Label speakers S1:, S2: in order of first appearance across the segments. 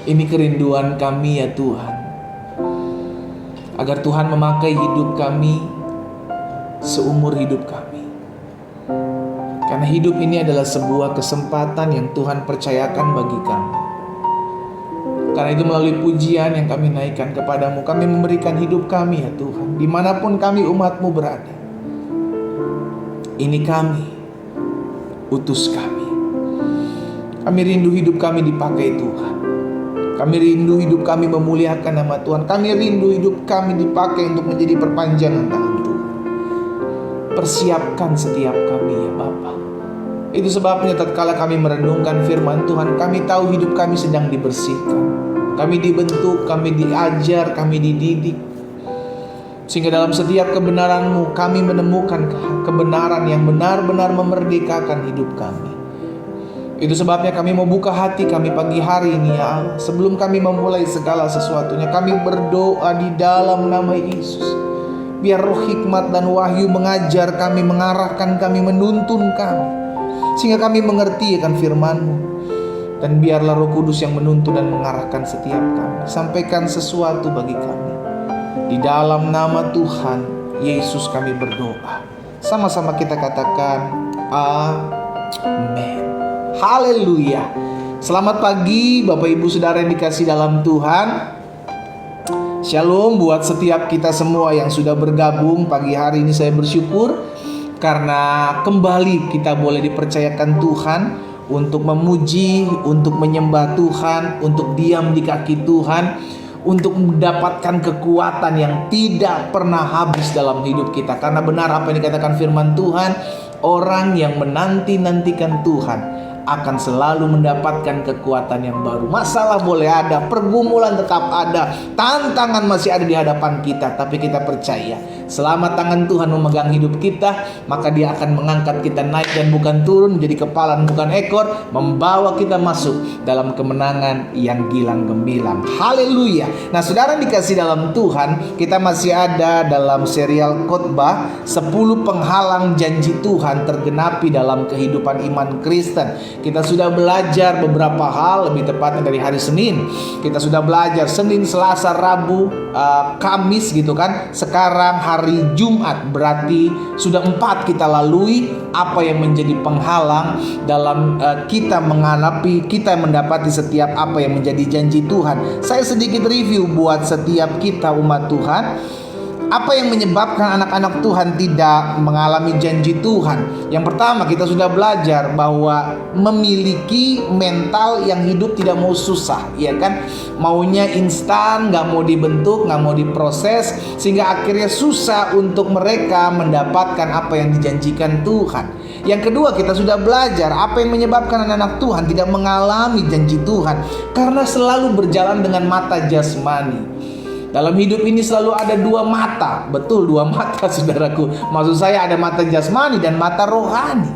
S1: Ini kerinduan kami ya Tuhan, agar Tuhan memakai hidup kami seumur hidup kami. Karena hidup ini adalah sebuah kesempatan yang Tuhan percayakan bagi kami. Karena itu melalui pujian yang kami naikkan kepadamu, kami memberikan hidup kami ya Tuhan, dimanapun kami umat-Mu berada. Ini kami, utus kami. Kami rindu hidup kami dipakai Tuhan. Kami rindu hidup kami memuliakan nama Tuhan. Kami rindu hidup kami dipakai untuk menjadi perpanjangan tangan Tuhan. Persiapkan setiap kami ya Bapa. Itu sebabnya tatkala kami merenungkan firman Tuhan, kami tahu hidup kami sedang dibersihkan. Kami dibentuk, kami diajar, kami dididik. Sehingga dalam setiap kebenaran-Mu kami menemukan kebenaran yang benar-benar memerdekakan hidup kami. Itu sebabnya kami mau buka hati kami pagi hari ini ya Allah. Sebelum kami memulai segala sesuatunya, kami berdoa di dalam nama Yesus. Biar roh hikmat dan wahyu mengajar kami, mengarahkan kami, menuntun kami, sehingga kami mengerti akan firman-Mu. Dan biarlah Roh Kudus yang menuntun dan mengarahkan setiap kami. Sampaikan sesuatu bagi kami. Di dalam nama Tuhan Yesus kami berdoa. Sama-sama kita katakan amin. Haleluya. Selamat pagi Bapak Ibu Saudara yang dikasihi dalam Tuhan. Shalom buat setiap kita semua yang sudah bergabung pagi hari ini. Saya bersyukur karena kembali kita boleh dipercayakan Tuhan untuk memuji, untuk menyembah Tuhan, untuk diam di kaki Tuhan, untuk mendapatkan kekuatan yang tidak pernah habis dalam hidup kita. Karena benar apa yang dikatakan firman Tuhan, orang yang menanti-nantikan Tuhan akan selalu mendapatkan kekuatan yang baru. Masalah boleh ada, pergumulan tetap ada, tantangan masih ada di hadapan kita, tapi kita percaya selama tangan Tuhan memegang hidup kita, maka Dia akan mengangkat kita naik dan bukan turun, menjadi kepala dan bukan ekor, membawa kita masuk dalam kemenangan yang gilang gemilang. Haleluya. Nah saudara dikasih dalam Tuhan, kita masih ada dalam serial khotbah 10 penghalang janji Tuhan tergenapi dalam kehidupan iman Kristen. Kita sudah belajar beberapa hal, lebih tepatnya dari hari Senin. Kita sudah belajar Senin, Selasa, Rabu, Kamis gitu kan. Sekarang hari Jumat, berarti sudah 4 kita lalui. Apa yang menjadi penghalang dalam kita menghadapi, kita mendapati setiap apa yang menjadi janji Tuhan. Saya sedikit review buat setiap kita umat Tuhan. Apa yang menyebabkan anak-anak Tuhan tidak mengalami janji Tuhan? Yang pertama, kita sudah belajar bahwa memiliki mental yang hidup tidak mau susah, ya kan? Maunya instan, gak mau dibentuk, gak mau diproses, sehingga akhirnya susah untuk mereka mendapatkan apa yang dijanjikan Tuhan. Yang kedua, kita sudah belajar apa yang menyebabkan anak-anak Tuhan tidak mengalami janji Tuhan, karena selalu berjalan dengan mata jasmani. Dalam hidup ini selalu ada 2 mata. Betul, 2 mata saudaraku. Maksud saya ada mata jasmani dan mata rohani.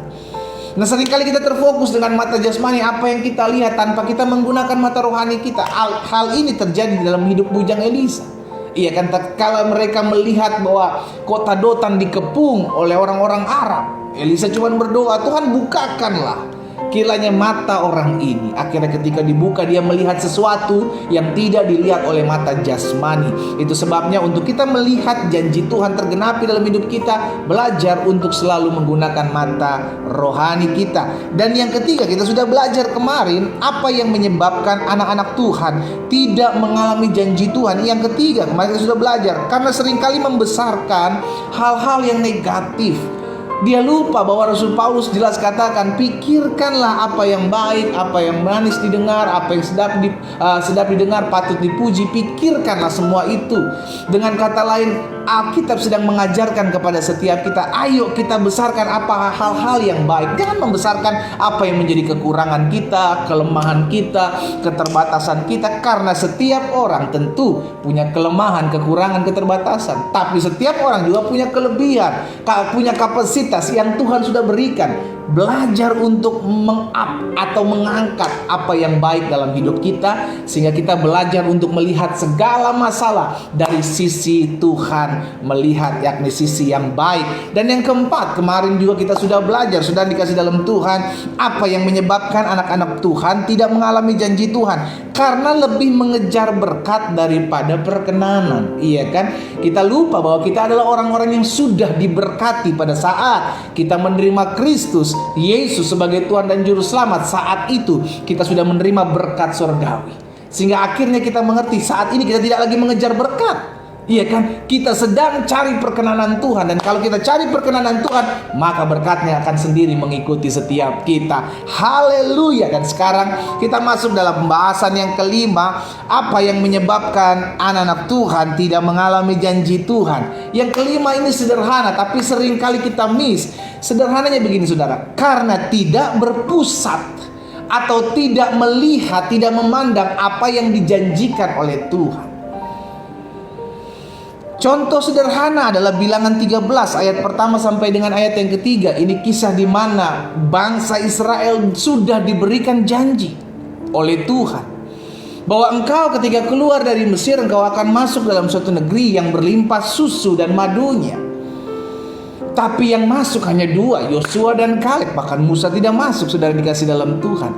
S1: Nah seringkali kita terfokus dengan mata jasmani, apa yang kita lihat, tanpa kita menggunakan mata rohani kita. Hal ini terjadi dalam hidup bujang Elisa. Iya kan, kalau mereka melihat bahwa kota Dotan dikepung oleh orang-orang Arab, Elisa cuma berdoa, Tuhan bukakanlah kiranya mata orang ini. Akhirnya ketika dibuka, dia melihat sesuatu yang tidak dilihat oleh mata jasmani. Itu sebabnya untuk kita melihat janji Tuhan tergenapi dalam hidup kita, belajar untuk selalu menggunakan mata rohani kita. Dan yang ketiga, kita sudah belajar kemarin apa yang menyebabkan anak-anak Tuhan tidak mengalami janji Tuhan. Yang ketiga, kemarin kita sudah belajar, karena seringkali membesarkan hal-hal yang negatif. Dia lupa bahwa Rasul Paulus jelas katakan, pikirkanlah apa yang baik, apa yang manis didengar, apa yang sedap didengar, patut dipuji. Pikirkanlah semua itu. Dengan kata lain, Alkitab sedang mengajarkan kepada setiap kita, ayo kita besarkan apa hal-hal yang baik. Jangan membesarkan apa yang menjadi kekurangan kita, kelemahan kita, keterbatasan kita. Karena setiap orang tentu punya kelemahan, kekurangan, keterbatasan. Tapi setiap orang juga punya kelebihan, punya kapasitas yang Tuhan sudah berikan. belajar untuk atau mengangkat apa yang baik dalam hidup kita, sehingga kita belajar untuk melihat segala masalah dari sisi Tuhan melihat, yakni sisi yang baik. Dan yang keempat, kemarin juga kita sudah belajar, sudah dikasih dalam Tuhan, apa yang menyebabkan anak-anak Tuhan tidak mengalami janji Tuhan, karena lebih mengejar berkat daripada perkenanan. Iya kan? Kita lupa bahwa kita adalah orang-orang yang sudah diberkati pada saat kita menerima Kristus Yesus sebagai Tuhan dan Juru Selamat. Saat itu kita sudah menerima berkat surgawi, sehingga akhirnya kita mengerti saat ini kita tidak lagi mengejar berkat. Iya kan? Kita sedang cari perkenanan Tuhan, dan kalau kita cari perkenanan Tuhan, maka berkatnya akan sendiri mengikuti setiap kita. Haleluya. Dan sekarang kita masuk dalam pembahasan yang kelima, apa yang menyebabkan anak-anak Tuhan tidak mengalami janji Tuhan. Yang kelima ini sederhana, tapi seringkali kita miss. Sederhananya begini saudara, karena tidak berpusat atau tidak melihat, tidak memandang apa yang dijanjikan oleh Tuhan. Contoh sederhana adalah Bilangan 13 ayat pertama sampai dengan ayat yang ketiga. Ini kisah di mana bangsa Israel sudah diberikan janji oleh Tuhan bahwa engkau ketika keluar dari Mesir, engkau akan masuk dalam suatu negeri yang berlimpah susu dan madunya. Tapi yang masuk hanya dua, Yosua dan Kaleb. Bahkan Musa tidak masuk, saudara dikasih dalam Tuhan.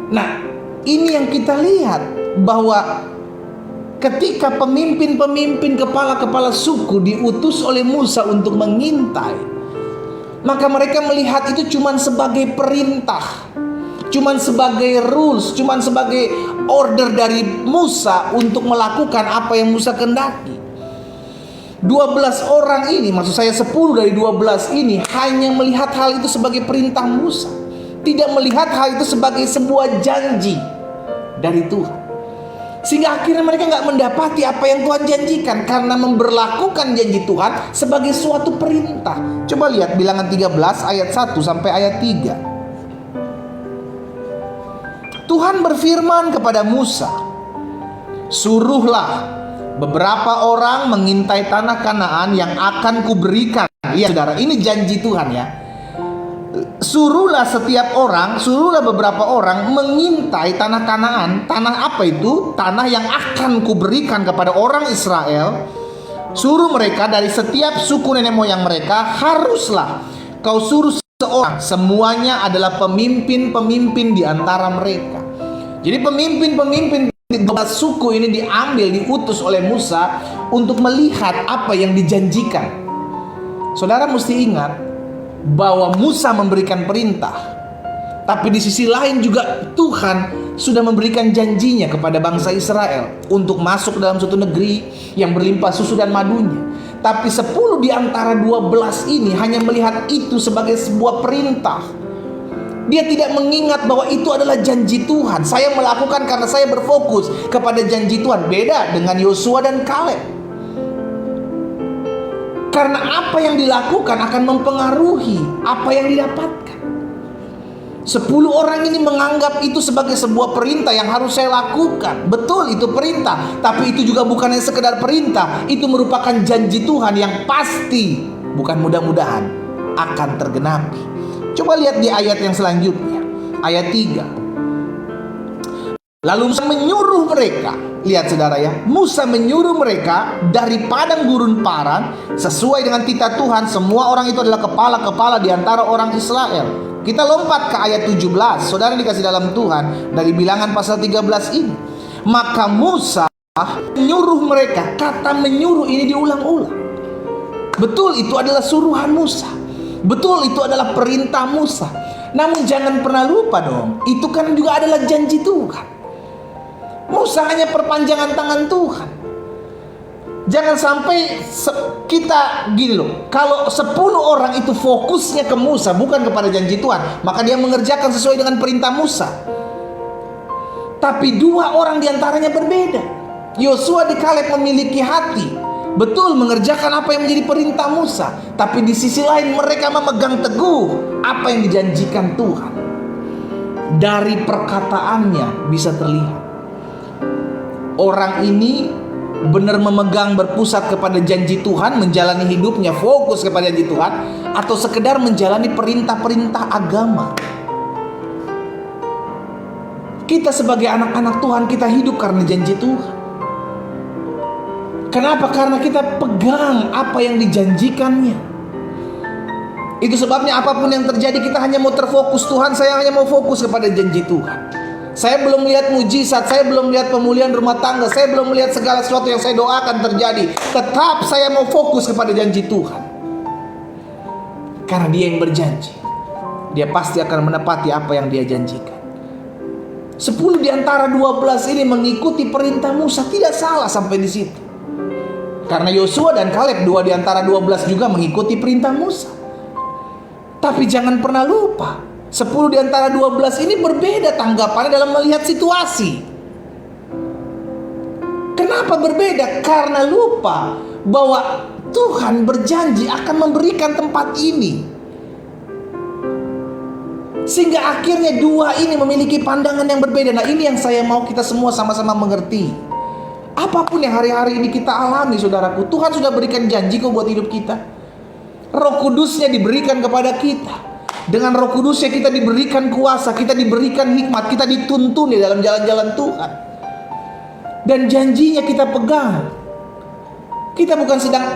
S1: Nah, ini yang kita lihat, bahwa ketika pemimpin-pemimpin, kepala-kepala suku diutus oleh Musa untuk mengintai, maka mereka melihat itu cuman sebagai perintah, cuman sebagai rules, cuman sebagai order dari Musa untuk melakukan apa yang Musa kehendaki. 12 orang ini, maksud saya 10 dari 12 ini, hanya melihat hal itu sebagai perintah Musa, tidak melihat hal itu sebagai sebuah janji dari Tuhan. Sehingga akhirnya mereka nggak mendapati apa yang Tuhan janjikan, karena memberlakukan janji Tuhan sebagai suatu perintah. Coba lihat Bilangan 13 ayat 1 sampai ayat 3. Tuhan berfirman kepada Musa, suruhlah beberapa orang mengintai tanah Kanaan yang akan kuberikan. Iya saudara, ini janji Tuhan ya. Suruhlah beberapa orang mengintai tanah Kanaan. Tanah apa itu? Tanah yang akan kuberikan kepada orang Israel. Suruh mereka dari setiap suku nenek moyang mereka, haruslah kau suruh seorang, semuanya adalah pemimpin-pemimpin di antara mereka. Jadi pemimpin-pemimpin 12 suku ini diutus oleh Musa untuk melihat apa yang dijanjikan. Saudara mesti ingat bahwa Musa memberikan perintah, tapi di sisi lain juga Tuhan sudah memberikan janjinya kepada bangsa Israel untuk masuk dalam suatu negeri yang berlimpah susu dan madunya. Tapi 10 di antara 12 ini hanya melihat itu sebagai sebuah perintah. Dia tidak mengingat bahwa itu adalah janji Tuhan. Saya melakukan karena saya berfokus kepada janji Tuhan. Beda dengan Yosua dan Kaleb. Karena apa yang dilakukan akan mempengaruhi apa yang didapatkan. 10 orang ini menganggap itu sebagai sebuah perintah yang harus saya lakukan. Betul, itu perintah. Tapi itu juga bukan hanya sekedar perintah. Itu merupakan janji Tuhan yang pasti, bukan mudah-mudahan, akan tergenapi. Coba lihat di ayat yang selanjutnya, ayat 3. Lalu Musa menyuruh mereka, lihat saudara ya, Musa menyuruh mereka dari padang gurun Paran, sesuai dengan titah Tuhan. Semua orang itu adalah kepala-kepala di antara orang Israel. Kita lompat ke ayat 17, saudara dikasih dalam Tuhan, dari Bilangan pasal 13 ini. Maka Musa menyuruh mereka. Kata menyuruh ini diulang-ulang. Betul, itu adalah suruhan Musa. Betul, itu adalah perintah Musa. Namun jangan pernah lupa dong, itu kan juga adalah janji Tuhan. Musa hanya perpanjangan tangan Tuhan. Jangan sampai kita gini loh, kalau 10 orang itu fokusnya ke Musa, bukan kepada janji Tuhan, maka dia mengerjakan sesuai dengan perintah Musa. Tapi 2 orang diantaranya berbeda. Yosua dan Kaleb memiliki hati, betul mengerjakan apa yang menjadi perintah Musa, tapi di sisi lain mereka memegang teguh apa yang dijanjikan Tuhan. Dari perkataannya bisa terlihat orang ini benar memegang, berpusat kepada janji Tuhan, menjalani hidupnya fokus kepada janji Tuhan, atau sekedar menjalani perintah-perintah agama. Kita sebagai anak-anak Tuhan, kita hidup karena janji Tuhan. Kenapa? Karena kita pegang apa yang dijanjikannya. Itu sebabnya apapun yang terjadi, kita hanya mau terfokus. Tuhan, saya hanya mau fokus kepada janji Tuhan. Saya belum lihat mujizat, saya belum lihat pemulihan rumah tangga, saya belum melihat segala sesuatu yang saya doakan terjadi. Tetap saya mau fokus kepada janji Tuhan. Karena Dia yang berjanji, Dia pasti akan menepati apa yang Dia janjikan. 10 di antara 12 ini mengikuti perintah Musa, tidak salah sampai di situ. Karena Yosua dan Kaleb, 2 di antara 12 juga mengikuti perintah Musa. Tapi jangan pernah lupa, 10 di antara 12 ini berbeda tanggapannya dalam melihat situasi. Kenapa berbeda? Karena lupa bahwa Tuhan berjanji akan memberikan tempat ini. Sehingga akhirnya 2 ini memiliki pandangan yang berbeda. Nah, ini yang saya mau kita semua sama-sama mengerti. Apapun yang hari-hari ini kita alami, saudaraku, Tuhan sudah berikan janji kok buat hidup kita. Roh Kudusnya diberikan kepada kita. Dengan Roh Kudusnya kita diberikan kuasa, kita diberikan hikmat, kita dituntun di dalam jalan-jalan Tuhan. Dan janjinya kita pegang. Kita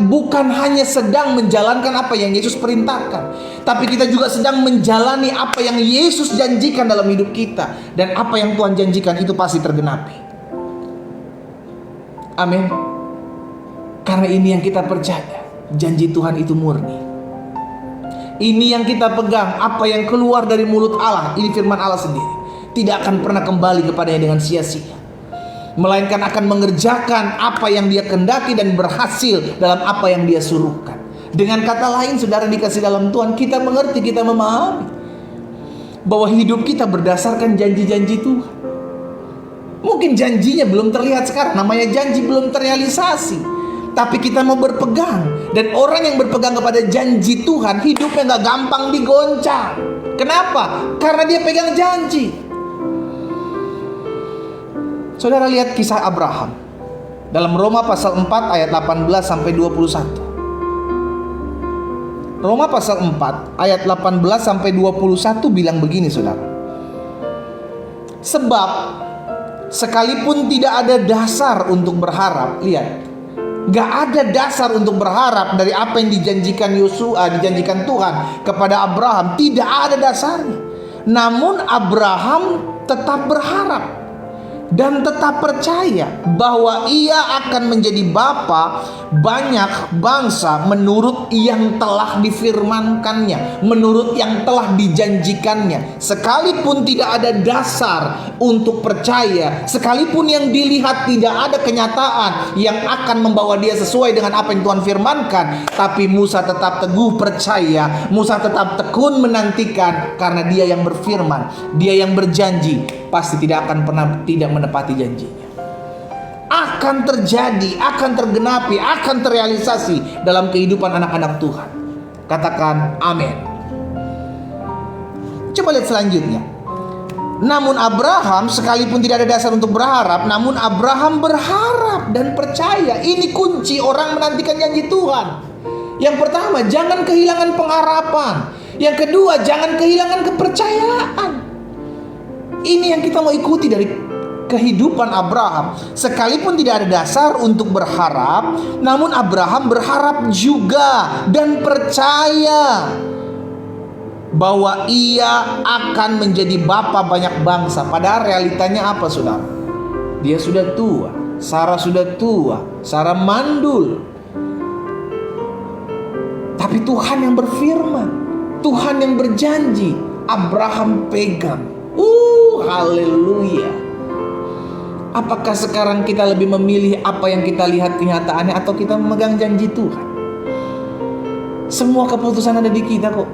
S1: bukan hanya sedang menjalankan apa yang Yesus perintahkan, tapi kita juga sedang menjalani apa yang Yesus janjikan dalam hidup kita. Dan apa yang Tuhan janjikan itu pasti tergenapi. Amin. Karena ini yang kita percaya, janji Tuhan itu murni. Ini yang kita pegang, apa yang keluar dari mulut Allah, ini firman Allah sendiri, tidak akan pernah kembali kepadanya dengan sia-sia, melainkan akan mengerjakan apa yang Dia kehendaki dan berhasil dalam apa yang Dia suruhkan. Dengan kata lain, saudara dikasih dalam Tuhan, kita mengerti, kita memahami bahwa hidup kita berdasarkan janji-janji Tuhan. Mungkin janjinya belum terlihat sekarang, namanya janji belum terrealisasi, tapi kita mau berpegang. Dan orang yang berpegang kepada janji Tuhan, hidupnya gak gampang digoncang. Kenapa? Karena dia pegang janji. Saudara lihat kisah Abraham dalam Roma pasal 4 ayat 18 sampai 21. Roma pasal 4 ayat 18 sampai 21 bilang begini, saudara. Sebab sekalipun tidak ada dasar untuk berharap, lihat, gak ada dasar untuk berharap dari apa yang dijanjikan dijanjikan Tuhan kepada Abraham, tidak ada dasarnya. Namun Abraham tetap berharap dan tetap percaya bahwa ia akan menjadi bapa banyak bangsa menurut yang telah difirmankannya, menurut yang telah dijanjikannya. Sekalipun tidak ada dasar untuk percaya, sekalipun yang dilihat tidak ada kenyataan yang akan membawa dia sesuai dengan apa yang Tuhan firmankan, tapi Musa tetap teguh percaya, Musa tetap tekun menantikan, karena Dia yang berfirman, Dia yang berjanji, pasti tidak akan pernah tidak menepati janjinya. Akan terjadi, akan tergenapi, akan terrealisasi dalam kehidupan anak-anak Tuhan. Katakan amin. Coba lihat selanjutnya. Namun Abraham, sekalipun tidak ada dasar untuk berharap, namun Abraham berharap dan percaya. Ini kunci orang menantikan janji Tuhan. Yang pertama, jangan kehilangan pengharapan. Yang kedua, jangan kehilangan kepercayaan. Ini yang kita mau ikuti dari kehidupan Abraham. Sekalipun tidak ada dasar untuk berharap, namun Abraham berharap juga dan percaya bahwa ia akan menjadi bapa banyak bangsa. Padahal realitanya apa, saudara? Dia sudah tua, Sarah sudah tua, Sarah mandul. Tapi Tuhan yang berfirman, Tuhan yang berjanji, Abraham pegang. Haleluya. Apakah sekarang kita lebih memilih apa yang kita lihat kenyataannya, atau kita memegang janji Tuhan? Semua keputusan ada di kita kok.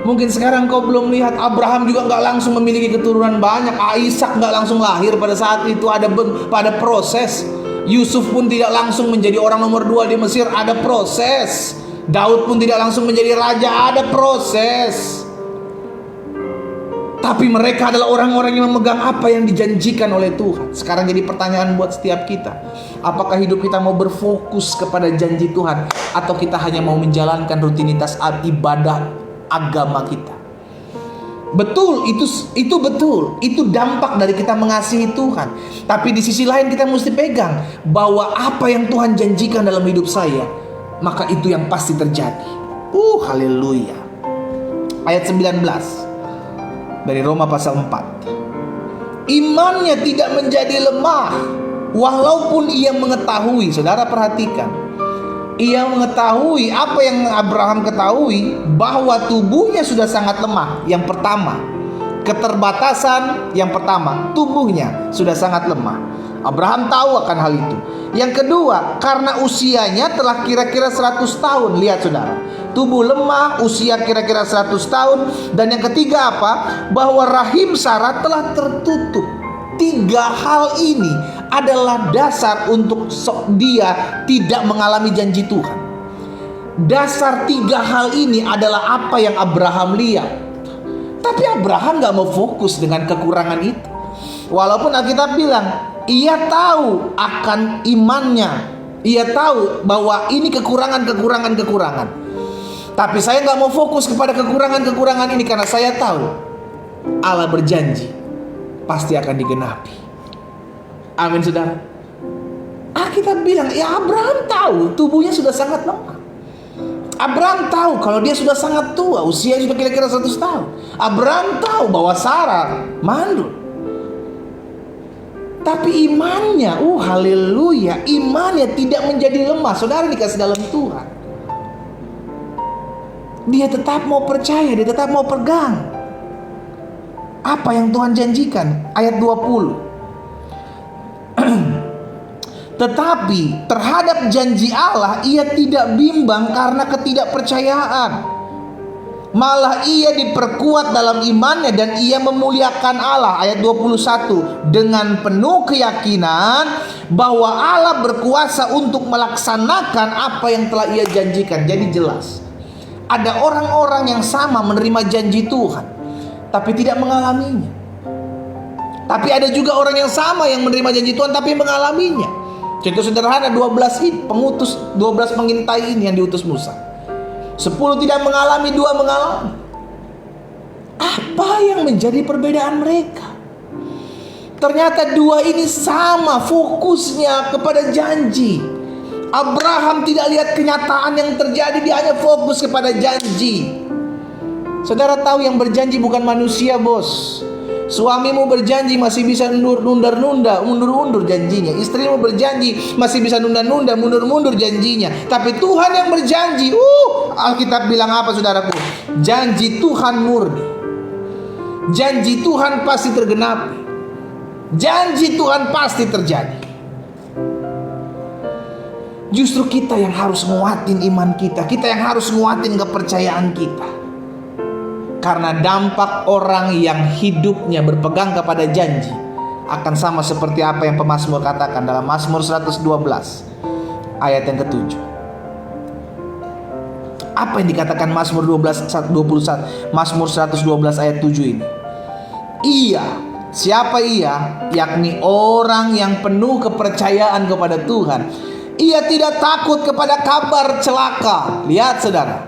S1: Mungkin sekarang kau belum lihat, Abraham juga gak langsung memiliki keturunan banyak. Ishak gak langsung lahir pada saat itu, ada proses. Yusuf pun tidak langsung menjadi orang nomor 2 di Mesir, ada proses. Daud pun tidak langsung menjadi raja, ada proses. Tetapi mereka adalah orang-orang yang memegang apa yang dijanjikan oleh Tuhan. Sekarang jadi pertanyaan buat setiap kita. Apakah hidup kita mau berfokus kepada janji Tuhan, atau kita hanya mau menjalankan rutinitas ibadah agama kita? Betul, itu betul. Itu dampak dari kita mengasihi Tuhan. Tapi di sisi lain kita mesti pegang bahwa apa yang Tuhan janjikan dalam hidup saya, maka itu yang pasti terjadi. Haleluya. Ayat 19 dari Roma pasal 4. Imannya tidak menjadi lemah walaupun ia mengetahui. Saudara perhatikan, ia mengetahui apa yang Abraham ketahui, bahwa tubuhnya sudah sangat lemah. Yang pertama, keterbatasan. Yang pertama, tubuhnya sudah sangat lemah. Abraham tahu akan hal itu. Yang kedua, karena usianya telah kira-kira 100 tahun. Lihat saudara, tubuh lemah, usia kira-kira 100 tahun. Dan yang ketiga apa? Bahwa rahim Sarah telah tertutup. 3 hal ini adalah dasar untuk dia tidak mengalami janji Tuhan. Dasar 3 hal ini adalah apa yang Abraham lihat. Tapi Abraham gak mau fokus dengan kekurangan itu. Walaupun Alkitab bilang ia tahu akan imannya, ia tahu bahwa ini kekurangan. Tapi saya gak mau fokus kepada kekurangan ini, karena saya tahu Allah berjanji pasti akan digenapi. Amin saudara. Alkitab bilang, ya Abraham tahu tubuhnya sudah sangat lemah. Abraham tahu kalau dia sudah sangat tua, usia sudah kira-kira 100 tahun. Abraham tahu bahwa Sarah mandul. Tapi imannya, haleluya, imannya tidak menjadi lemah. Saudara dikasih dalam Tuhan, dia tetap mau percaya, dia tetap mau pegang apa yang Tuhan janjikan. Ayat 20. Tetapi terhadap janji Allah ia tidak bimbang karena ketidakpercayaan. Malah ia diperkuat dalam imannya dan ia memuliakan Allah. Ayat 21. Dengan penuh keyakinan bahwa Allah berkuasa untuk melaksanakan apa yang telah ia janjikan. Jadi jelas, ada orang-orang yang sama menerima janji Tuhan tapi tidak mengalaminya. Tapi ada juga orang yang sama yang menerima janji Tuhan tapi mengalaminya. Contoh sederhana, 12 pengintai ini yang diutus Musa. 10 tidak mengalami, 2 mengalami. Apa yang menjadi perbedaan mereka? Ternyata 2 ini sama fokusnya kepada janji. Abraham tidak lihat kenyataan yang terjadi, dia hanya fokus kepada janji. Saudara tahu yang berjanji bukan manusia, bos. Suamimu berjanji masih bisa mundur-mundur janjinya. Istrimu berjanji masih bisa nunda-nunda, mundur-mundur janjinya. Tapi Tuhan yang berjanji, Alkitab bilang apa saudaraku? Janji Tuhan murni. Janji Tuhan pasti tergenapi. Janji Tuhan pasti terjadi. Justru kita yang harus nguatin iman kita. Kita yang harus nguatin kepercayaan kita. Karena dampak orang yang hidupnya berpegang kepada janji akan sama seperti apa yang pemazmur katakan dalam Mazmur 112 ayat yang ke-7. Apa yang dikatakan Mazmur 21, Mazmur 112 ayat 7 ini? Siapa ia? Yakni orang yang penuh kepercayaan kepada Tuhan. Ia tidak takut kepada kabar celaka. Lihat saudara,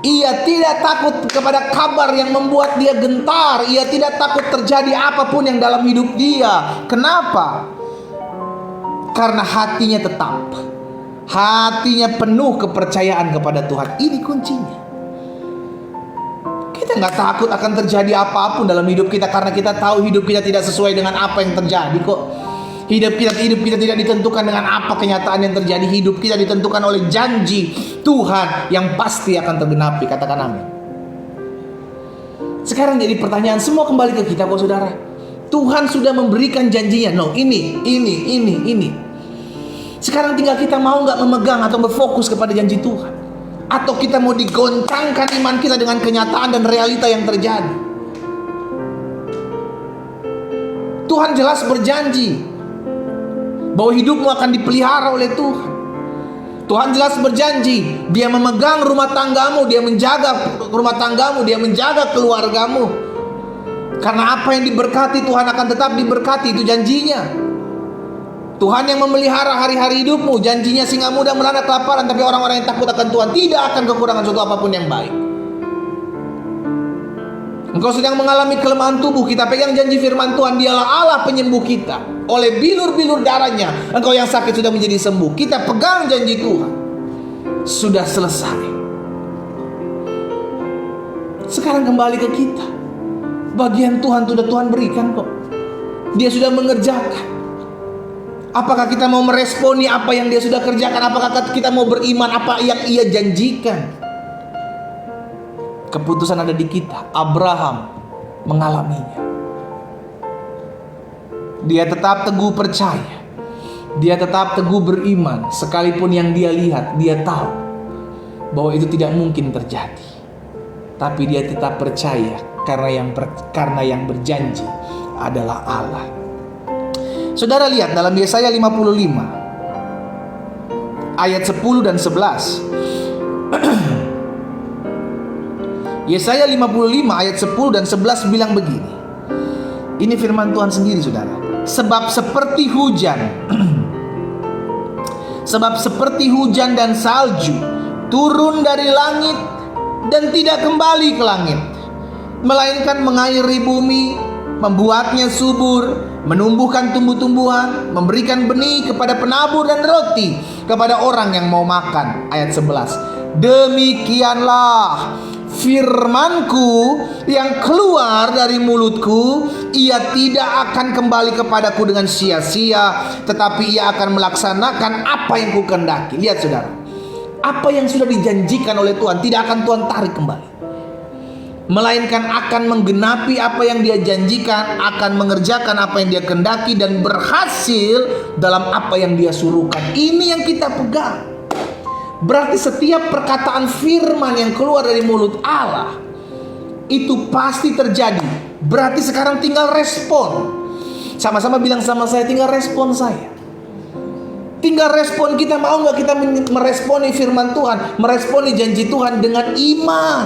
S1: ia tidak takut kepada kabar yang membuat dia gentar. Ia tidak takut terjadi apapun yang dalam hidup dia. Kenapa? Karena hatinya tetap. Hatinya penuh kepercayaan kepada Tuhan. Ini kuncinya. Kita nggak takut akan terjadi apapun dalam hidup kita, karena kita tahu hidup kita tidak sesuai dengan apa yang terjadi kok. Hidup kita tidak ditentukan dengan apa kenyataan yang terjadi. Hidup kita ditentukan oleh janji Tuhan yang pasti akan tergenapi. Katakan amin. Sekarang jadi pertanyaan semua kembali ke kita kok saudara. Tuhan sudah memberikan janjinya. Ini. Sekarang tinggal kita mau nggak memegang atau berfokus kepada janji Tuhan, atau kita mau digoncangkan iman kita dengan kenyataan dan realita yang terjadi. Tuhan jelas berjanji bahwa hidupmu akan dipelihara oleh Tuhan. Tuhan jelas berjanji, Dia memegang rumah tanggamu, Dia menjaga rumah tanggamu, Dia menjaga keluargamu. Karena apa yang diberkati Tuhan akan tetap diberkati, itu janjinya. Tuhan yang memelihara hari-hari hidupmu. Janjinya singa muda melanda kelaparan, tapi orang-orang yang takut akan Tuhan tidak akan kekurangan suatu apapun yang baik. Engkau sedang mengalami kelemahan tubuh, kita pegang janji firman Tuhan, dialah Allah penyembuh kita. Oleh bilur-bilur darahnya engkau yang sakit sudah menjadi sembuh. Kita pegang janji Tuhan. Sudah selesai. Sekarang kembali ke kita. Bagian Tuhan sudah Tuhan berikan kok. Dia sudah mengerjakan. Apakah kita mau meresponi apa yang dia sudah kerjakan? Apakah kita mau beriman apa yang ia janjikan? Keputusan ada di kita. Abraham mengalaminya. Dia tetap teguh percaya. Dia tetap teguh beriman. Sekalipun yang dia lihat, dia tahu bahwa itu tidak mungkin terjadi. Tapi dia tetap percaya karena yang berjanji adalah Allah. Saudara lihat dalam Yesaya 55 ayat 10 dan 11. Yesaya 55 ayat 10 dan 11 bilang begini. Ini firman Tuhan sendiri, saudara. Sebab seperti hujan dan salju turun dari langit dan tidak kembali ke langit, melainkan mengairi bumi, membuatnya subur, menumbuhkan tumbuh-tumbuhan, memberikan benih kepada penabur dan roti kepada orang yang mau makan. Ayat 11. Demikianlah firmanku yang keluar dari mulutku, ia tidak akan kembali kepadaku dengan sia-sia, tetapi ia akan melaksanakan apa yang kukehendaki. Lihat saudara, apa yang sudah dijanjikan oleh Tuhan tidak akan Tuhan tarik kembali, melainkan akan menggenapi apa yang dia janjikan, akan mengerjakan apa yang dia kehendaki, dan berhasil dalam apa yang dia suruhkan. Ini yang kita pegang. Berarti setiap perkataan firman yang keluar dari mulut Allah itu pasti terjadi. Berarti sekarang tinggal respon. Sama-sama bilang sama saya, tinggal respon saya. Tinggal respon kita, mau gak kita meresponi firman Tuhan, meresponi janji Tuhan dengan iman.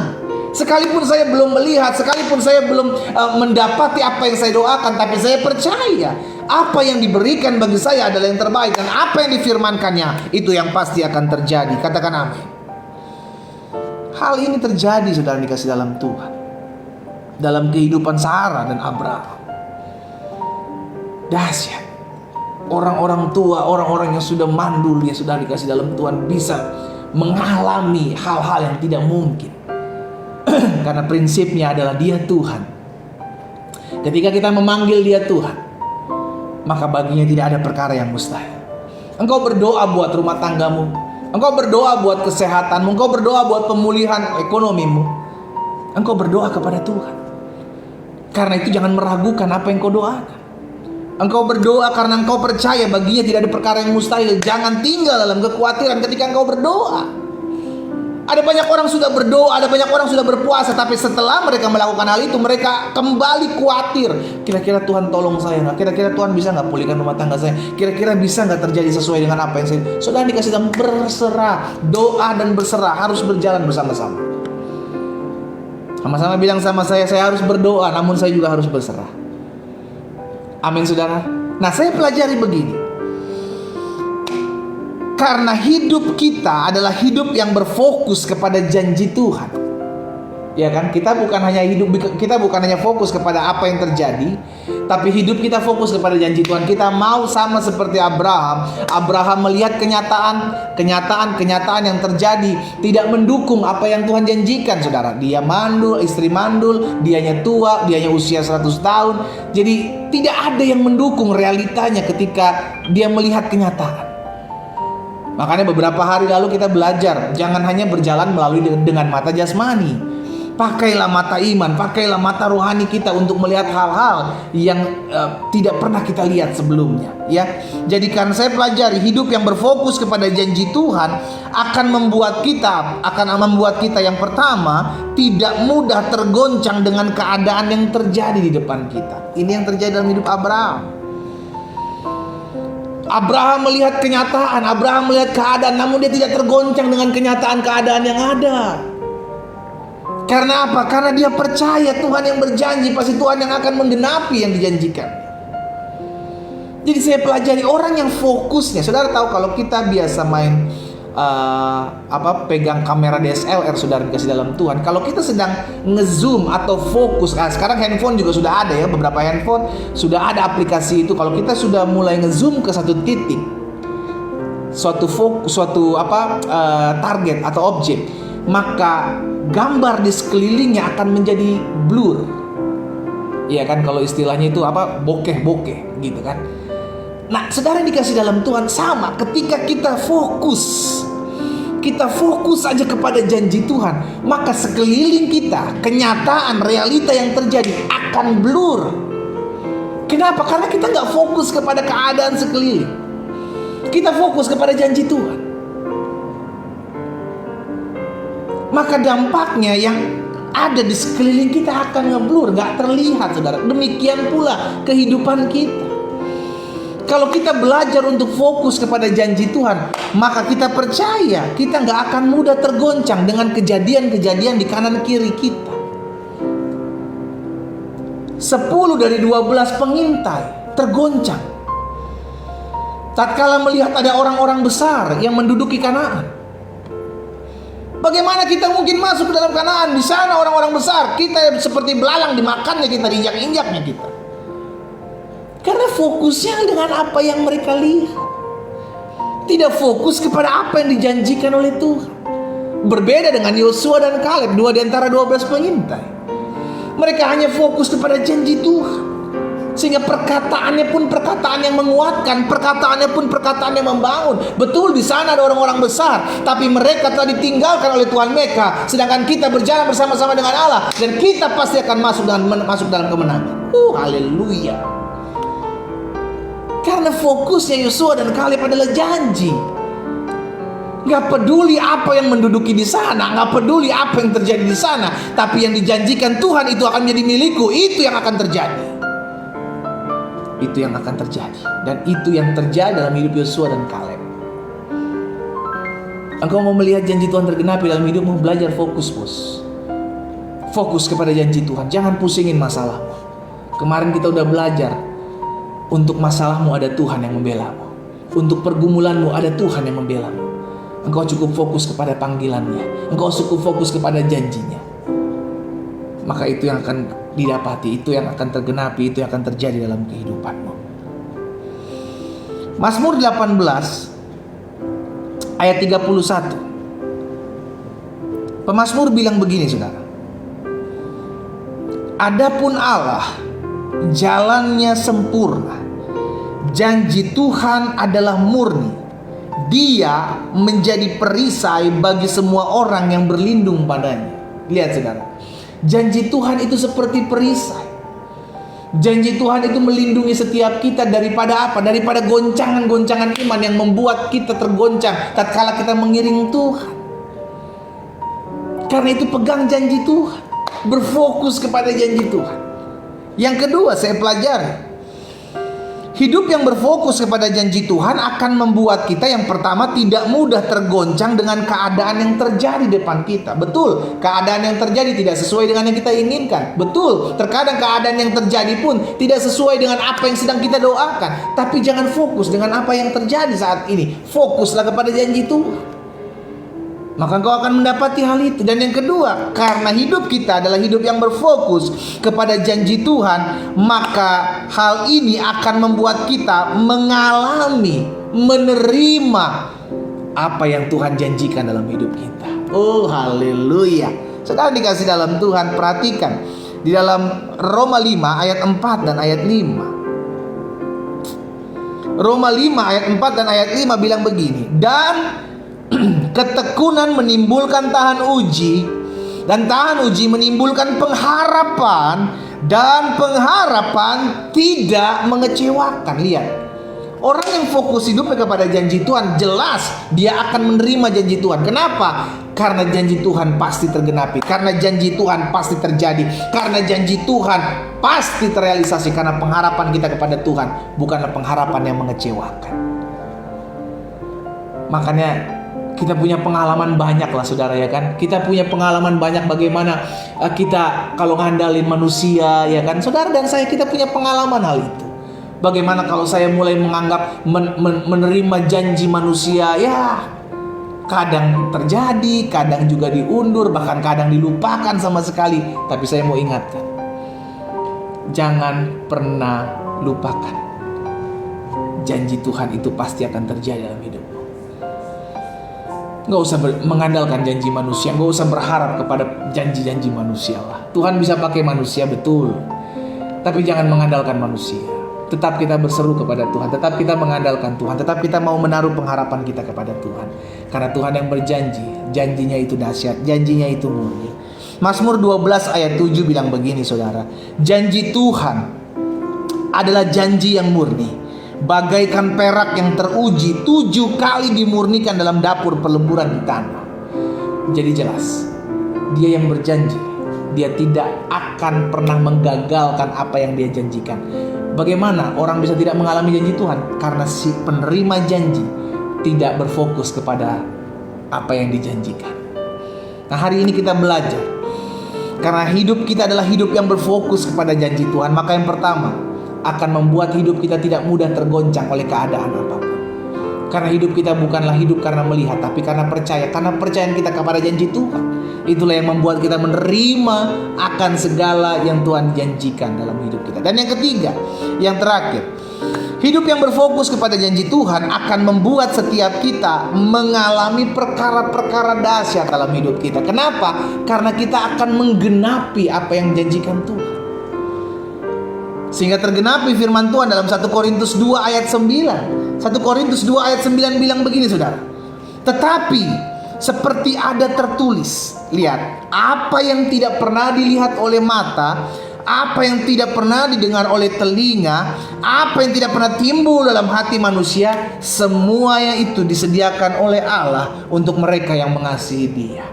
S1: Sekalipun saya belum melihat, sekalipun saya belum mendapati apa yang saya doakan, tapi saya percaya apa yang diberikan bagi saya adalah yang terbaik, dan apa yang difirmankannya itu yang pasti akan terjadi. Katakan amin. Hal ini terjadi, saudara dikasih dalam Tuhan, dalam kehidupan Sarah dan Abraham. Dahsyat. Orang-orang tua, orang-orang yang sudah mandul, yang sudah dikasih dalam Tuhan bisa mengalami hal-hal yang tidak mungkin. Karena prinsipnya adalah dia Tuhan. Ketika kita memanggil dia Tuhan, maka baginya tidak ada perkara yang mustahil. Engkau berdoa buat rumah tanggamu, engkau berdoa buat kesehatanmu, engkau berdoa buat pemulihan ekonomimu, engkau berdoa kepada Tuhan. Karena itu jangan meragukan apa yang kau doakan. Engkau berdoa karena engkau percaya baginya tidak ada perkara yang mustahil. Jangan tinggal dalam kekhawatiran ketika engkau berdoa. Ada banyak orang sudah berdoa, ada banyak orang sudah berpuasa, tapi setelah mereka melakukan hal itu, mereka kembali khawatir. Kira-kira Tuhan tolong saya nggak? Kira-kira Tuhan bisa nggak pulihkan rumah tangga saya? Kira-kira bisa nggak terjadi sesuai dengan apa yang saya? Saudara dikasih dalam berserah, doa dan berserah harus berjalan bersama-sama. Sama-sama bilang sama saya harus berdoa, namun saya juga harus berserah. Amin, saudara. Nah, saya pelajari begini. Karena hidup kita adalah hidup yang berfokus kepada janji Tuhan. Ya kan? Kita bukan hanya fokus kepada apa yang terjadi, tapi hidup kita fokus kepada janji Tuhan. Kita mau sama seperti Abraham. Abraham melihat kenyataan yang terjadi tidak mendukung apa yang Tuhan janjikan, saudara. Dia mandul, istri mandul, dianya tua, dianya usia 100 tahun. Jadi tidak ada yang mendukung realitanya ketika dia melihat kenyataan. Makanya beberapa hari lalu kita belajar, jangan hanya berjalan melalui dengan mata jasmani. Pakailah mata iman, pakailah mata rohani kita untuk melihat hal-hal yang tidak pernah kita lihat sebelumnya. Ya, jadikan saya pelajari hidup yang berfokus kepada janji Tuhan akan membuat kita yang pertama tidak mudah tergoncang dengan keadaan yang terjadi di depan kita. Ini yang terjadi dalam hidup Abraham. Abraham melihat kenyataan, Abraham melihat keadaan, namun dia tidak tergoncang dengan kenyataan keadaan yang ada. Karena apa? Karena dia percaya Tuhan yang berjanji, pasti Tuhan yang akan menggenapi yang dijanjikan. Jadi saya pelajari orang yang fokusnya. Saudara tahu kalau kita biasa main pegang kamera DSLR, saudara dikasih dalam Tuhan. Kalau kita sedang ngezoom atau fokus, sekarang handphone juga sudah ada ya, beberapa handphone sudah ada aplikasi itu. Kalau kita sudah mulai ngezoom ke satu titik, target atau objek, maka gambar di sekelilingnya akan menjadi blur. Iya kan, kalau istilahnya itu bokeh gitu kan. Nah, saudara dikasih dalam Tuhan sama, ketika kita fokus aja kepada janji Tuhan, maka sekeliling kita, kenyataan, realita yang terjadi akan blur. Kenapa? Karena kita nggak fokus kepada keadaan sekeliling. Kita fokus kepada janji Tuhan. Maka dampaknya yang ada di sekeliling kita akan ngeblur, nggak terlihat, saudara. Demikian pula kehidupan kita. Kalau kita belajar untuk fokus kepada janji Tuhan, maka kita percaya kita nggak akan mudah tergoncang dengan kejadian-kejadian di kanan kiri kita. 10 dari 12 pengintai tergoncang tatkala melihat ada orang-orang besar yang menduduki Kanaan. Bagaimana kita mungkin masuk ke dalam Kanaan? Di sana orang-orang besar, kita seperti belalang dimakannya, kita diinjak-injaknya kita. Karena fokusnya dengan apa yang mereka lihat, tidak fokus kepada apa yang dijanjikan oleh Tuhan. Berbeda dengan Yosua dan Kaleb, 2 di antara 12 pengintai. Mereka hanya fokus kepada janji Tuhan, sehingga perkataannya pun perkataan yang menguatkan, perkataannya pun perkataan yang membangun. Betul, di sana ada orang-orang besar, tapi mereka telah ditinggalkan oleh Tuhan mereka. Sedangkan kita berjalan bersama-sama dengan Allah, dan kita pasti akan masuk dalam kemenangan. Haleluya. Karena fokusnya Yosua dan Kaleb adalah janji. Gak peduli apa yang menduduki di sana, gak peduli apa yang terjadi di sana, tapi yang dijanjikan Tuhan itu akan menjadi milikku. Itu yang akan terjadi. Itu yang akan terjadi. Dan itu yang terjadi dalam hidup Yosua dan Kaleb. Engkau mau melihat janji Tuhan tergenapi dalam hidupmu, belajar fokus, bos. Fokus kepada janji Tuhan. Jangan pusingin masalahmu. Kemarin kita udah belajar, untuk masalahmu ada Tuhan yang membelamu. Untuk pergumulanmu ada Tuhan yang membelamu. Engkau cukup fokus kepada panggilannya. Engkau cukup fokus kepada janjinya. Maka itu yang akan didapati, itu yang akan tergenapi, itu yang akan terjadi dalam kehidupanmu. Mazmur 18 ayat 31. Pemazmur bilang begini, saudara. Adapun Allah, jalannya sempurna, janji Tuhan adalah murni. Dia menjadi perisai bagi semua orang yang berlindung padanya. Lihat, saudara, janji Tuhan itu seperti perisai. Janji Tuhan itu melindungi setiap kita daripada apa? Daripada goncangan-goncangan iman yang membuat kita tergoncang tatkala kita mengiring Tuhan. Karena itu pegang janji Tuhan, berfokus kepada janji Tuhan. Yang kedua, saya pelajari, hidup yang berfokus kepada janji Tuhan akan membuat kita yang pertama tidak mudah tergoncang dengan keadaan yang terjadi di depan kita. Betul, keadaan yang terjadi tidak sesuai dengan yang kita inginkan. Betul, terkadang keadaan yang terjadi pun tidak sesuai dengan apa yang sedang kita doakan. Tapi jangan fokus dengan apa yang terjadi saat ini. Fokuslah kepada janji Tuhan, maka engkau akan mendapati hal itu. Dan yang kedua, karena hidup kita adalah hidup yang berfokus kepada janji Tuhan, maka hal ini akan membuat kita mengalami, menerima apa yang Tuhan janjikan dalam hidup kita. Oh, haleluya. Saudara dikasih dalam Tuhan, perhatikan di dalam Roma 5 ayat 4 dan ayat 5. Roma 5 ayat 4 dan ayat 5 bilang begini. Dan ketekunan menimbulkan tahan uji, dan tahan uji menimbulkan pengharapan, dan pengharapan tidak mengecewakan. Lihat, orang yang fokus hidupnya kepada janji Tuhan, jelas dia akan menerima janji Tuhan. Kenapa? Karena janji Tuhan pasti tergenapi, karena janji Tuhan pasti terjadi, karena janji Tuhan pasti terrealisasi. Karena pengharapan kita kepada Tuhan bukanlah pengharapan yang mengecewakan. Makanya Kita punya pengalaman banyak lah saudara ya kan. Kita punya pengalaman banyak bagaimana kita kalau ngandalin manusia ya kan. Saudara dan saya kita punya pengalaman hal itu. Bagaimana kalau saya mulai menganggap menerima janji manusia, ya kadang terjadi, kadang juga diundur, bahkan kadang dilupakan sama sekali. Tapi saya mau ingatkan, jangan pernah lupakan janji Tuhan itu pasti akan terjadi dalam hidupmu. Gak usah mengandalkan janji manusia, gak usah berharap kepada janji-janji manusia lah. Tuhan bisa pakai manusia betul, tapi jangan mengandalkan manusia. Tetap kita berseru kepada Tuhan, tetap kita mengandalkan Tuhan, tetap kita mau menaruh pengharapan kita kepada Tuhan. Karena Tuhan yang berjanji, janjinya itu dahsyat, janjinya itu murni. Mazmur 12 ayat 7 bilang begini saudara, janji Tuhan adalah janji yang murni, bagaikan perak yang teruji 7 kali dimurnikan dalam dapur peleburan di tanah. Jadi jelas, Dia yang berjanji, Dia tidak akan pernah menggagalkan apa yang Dia janjikan. Bagaimana orang bisa tidak mengalami janji Tuhan? Karena si penerima janji tidak berfokus kepada apa yang dijanjikan. Nah, hari ini kita belajar, karena hidup kita adalah hidup yang berfokus kepada janji Tuhan, maka yang pertama akan membuat hidup kita tidak mudah tergoncang oleh keadaan apapun. Karena hidup kita bukanlah hidup karena melihat, tapi karena percaya. Karena percayaan kita kepada janji Tuhan, itulah yang membuat kita menerima akan segala yang Tuhan janjikan dalam hidup kita. Dan yang ketiga, yang terakhir, hidup yang berfokus kepada janji Tuhan akan membuat setiap kita mengalami perkara-perkara dahsyat dalam hidup kita. Kenapa? Karena kita akan menggenapi apa yang dijanjikan Tuhan. Sehingga tergenapi firman Tuhan dalam 1 Korintus 2 ayat 9. 1 Korintus 2 ayat 9 bilang begini saudara, tetapi seperti ada tertulis, lihat, apa yang tidak pernah dilihat oleh mata, apa yang tidak pernah didengar oleh telinga, apa yang tidak pernah timbul dalam hati manusia, semuanya itu disediakan oleh Allah untuk mereka yang mengasihi Dia.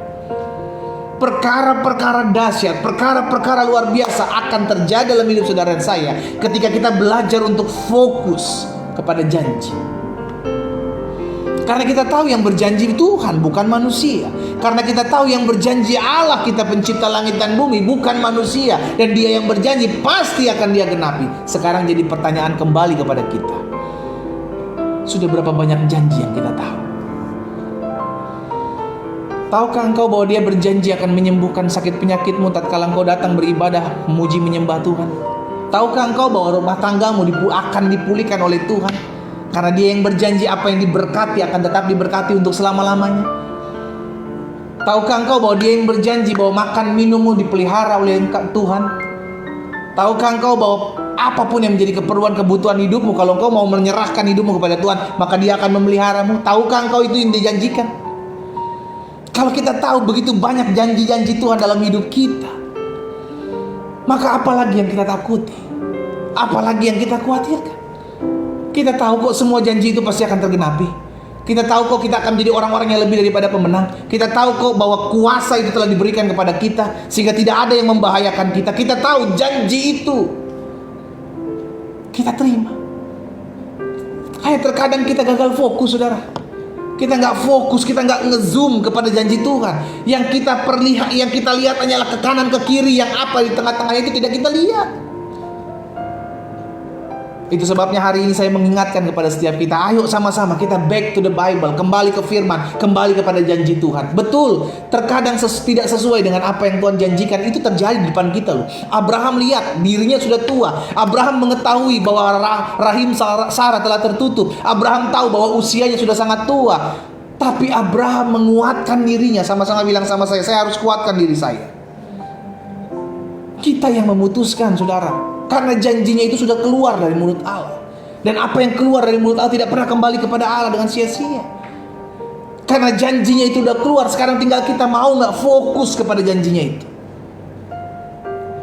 S1: Perkara-perkara dahsyat, perkara-perkara luar biasa akan terjadi dalam hidup saudara dan saya ketika kita belajar untuk fokus kepada janji. Karena kita tahu yang berjanji Tuhan, bukan manusia. Karena kita tahu yang berjanji Allah, kita pencipta langit dan bumi, bukan manusia. Dan Dia yang berjanji pasti akan Dia genapi. Sekarang jadi pertanyaan kembali kepada kita, sudah berapa banyak janji yang kita tahu? Tahukah engkau bahwa Dia berjanji akan menyembuhkan sakit penyakitmu tatkala engkau datang beribadah, memuji menyembah Tuhan? Tahukah engkau bahwa rumah tanggamu akan dipulihkan oleh Tuhan? Karena Dia yang berjanji apa yang diberkati akan tetap diberkati untuk selama-lamanya. Tahukah engkau bahwa Dia yang berjanji bahwa makan minummu dipelihara oleh Tuhan? Tahukah engkau bahwa apapun yang menjadi keperluan kebutuhan hidupmu, kalau engkau mau menyerahkan hidupmu kepada Tuhan, maka Dia akan memeliharamu? Tahukah engkau itu yang dijanjikan? Kalau kita tahu begitu banyak janji-janji Tuhan dalam hidup kita, maka apalagi yang kita takuti? Apalagi yang kita khawatirkan? Kita tahu kok semua janji itu pasti akan tergenapi. Kita tahu kok kita akan menjadi orang-orang yang lebih daripada pemenang. Kita tahu kok bahwa kuasa itu telah diberikan kepada kita, sehingga tidak ada yang membahayakan kita. Kita tahu janji itu, kita terima. Hanya terkadang kita gagal fokus saudara. Kita nggak fokus, kita nggak ngezoom kepada janji Tuhan. Yang kita lihat hanyalah ke kanan ke kiri, yang apa di tengah-tengah itu tidak kita lihat. Itu sebabnya hari ini saya mengingatkan kepada setiap kita, ayo sama-sama kita back to the Bible, kembali ke firman, kembali kepada janji Tuhan. Betul, terkadang tidak sesuai dengan apa yang Tuhan janjikan, itu terjadi di depan kita loh. Abraham lihat dirinya sudah tua. Abraham mengetahui bahwa rahim Sarah telah tertutup. Abraham tahu bahwa usianya sudah sangat tua. Tapi Abraham menguatkan dirinya. Sama-sama bilang sama saya harus kuatkan diri saya. Kita yang memutuskan saudara, karena janjinya itu sudah keluar dari mulut Allah. Dan apa yang keluar dari mulut Allah tidak pernah kembali kepada Allah dengan sia-sia. Karena janjinya itu sudah keluar, sekarang tinggal kita mau gak fokus kepada janjinya itu.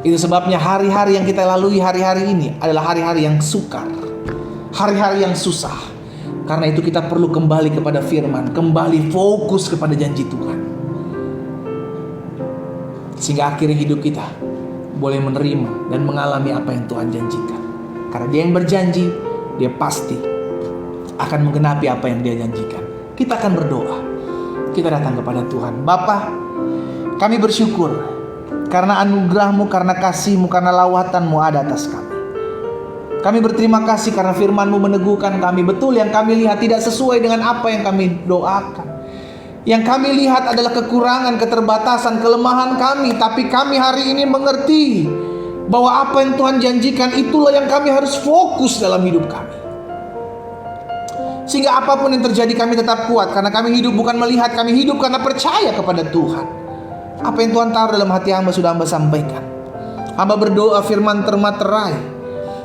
S1: Itu sebabnya hari-hari yang kita lalui hari-hari ini adalah hari-hari yang sukar, hari-hari yang susah. Karena itu kita perlu kembali kepada firman, kembali fokus kepada janji Tuhan, sehingga akhirnya hidup kita boleh menerima dan mengalami apa yang Tuhan janjikan. Karena Dia yang berjanji, Dia pasti akan menggenapi apa yang Dia janjikan. Kita akan berdoa. Kita datang kepada Tuhan. Bapa, kami bersyukur karena anugerah-Mu, karena kasih-Mu, karena lawatan-Mu ada atas kami. Kami berterima kasih karena firman-Mu meneguhkan kami. Betul, yang kami lihat tidak sesuai dengan apa yang kami doakan. Yang kami lihat adalah kekurangan, keterbatasan, kelemahan kami. Tapi kami hari ini mengerti bahwa apa yang Tuhan janjikan itulah yang kami harus fokus dalam hidup kami. Sehingga apapun yang terjadi kami tetap kuat. Karena kami hidup bukan melihat, kami hidup karena percaya kepada Tuhan. Apa yang Tuhan taruh dalam hati hamba sudah hamba sampaikan. Hamba berdoa firman termaterai,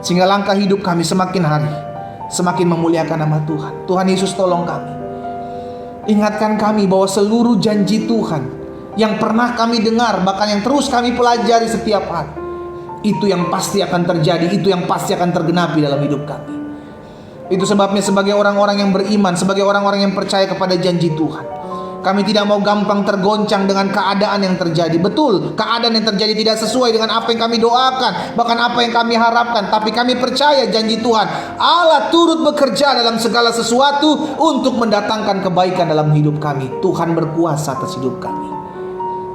S1: sehingga langkah hidup kami semakin hari semakin memuliakan nama Tuhan. Tuhan Yesus, tolong kami. Ingatkan kami bahwa seluruh janji Tuhan yang pernah kami dengar, bahkan yang terus kami pelajari setiap hari, itu yang pasti akan terjadi, itu yang pasti akan tergenapi dalam hidup kami. Itu sebabnya sebagai orang-orang yang beriman, sebagai orang-orang yang percaya kepada janji Tuhan, kami tidak mau gampang tergoncang dengan keadaan yang terjadi. Betul, keadaan yang terjadi tidak sesuai dengan apa yang kami doakan, bahkan apa yang kami harapkan. Tapi kami percaya janji Tuhan, Allah turut bekerja dalam segala sesuatu untuk mendatangkan kebaikan dalam hidup kami. Tuhan berkuasa atas hidup kami.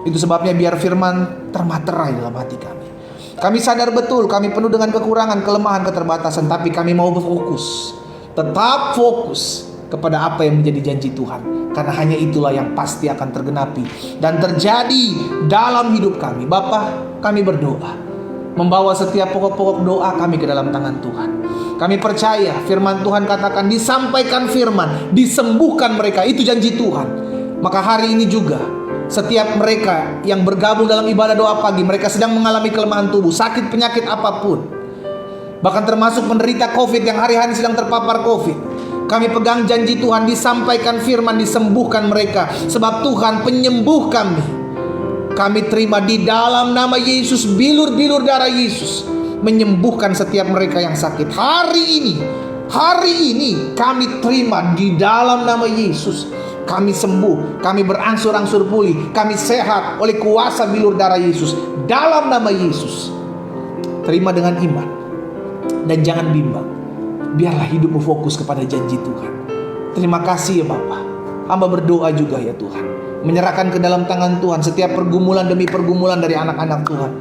S1: Itu sebabnya biar firman termaterai dalam hati kami. Kami sadar betul kami penuh dengan kekurangan, kelemahan, keterbatasan. Tapi kami mau berfokus, tetap fokus kepada apa yang menjadi janji Tuhan. Karena hanya itulah yang pasti akan tergenapi dan terjadi dalam hidup kami. Bapa, kami berdoa, membawa setiap pokok-pokok doa kami ke dalam tangan Tuhan. Kami percaya firman Tuhan katakan, disampaikan firman, disembuhkan mereka. Itu janji Tuhan. Maka hari ini juga setiap mereka yang bergabung dalam ibadah doa pagi, mereka sedang mengalami kelemahan tubuh, sakit penyakit apapun, bahkan termasuk penderita COVID yang hari-hari sedang terpapar COVID, kami pegang janji Tuhan, disampaikan firman, disembuhkan mereka. Sebab Tuhan penyembuh kami. Kami terima di dalam nama Yesus, bilur-bilur darah Yesus menyembuhkan setiap mereka yang sakit. Hari ini kami terima di dalam nama Yesus. Kami sembuh, kami berangsur-angsur pulih, kami sehat oleh kuasa bilur darah Yesus. Dalam nama Yesus. Terima dengan iman dan jangan bimbang. Biarlah hidupmu fokus kepada janji Tuhan. Terima kasih ya Bapa. Hamba berdoa juga ya Tuhan, menyerahkan ke dalam tangan Tuhan setiap pergumulan demi pergumulan dari anak-anak Tuhan.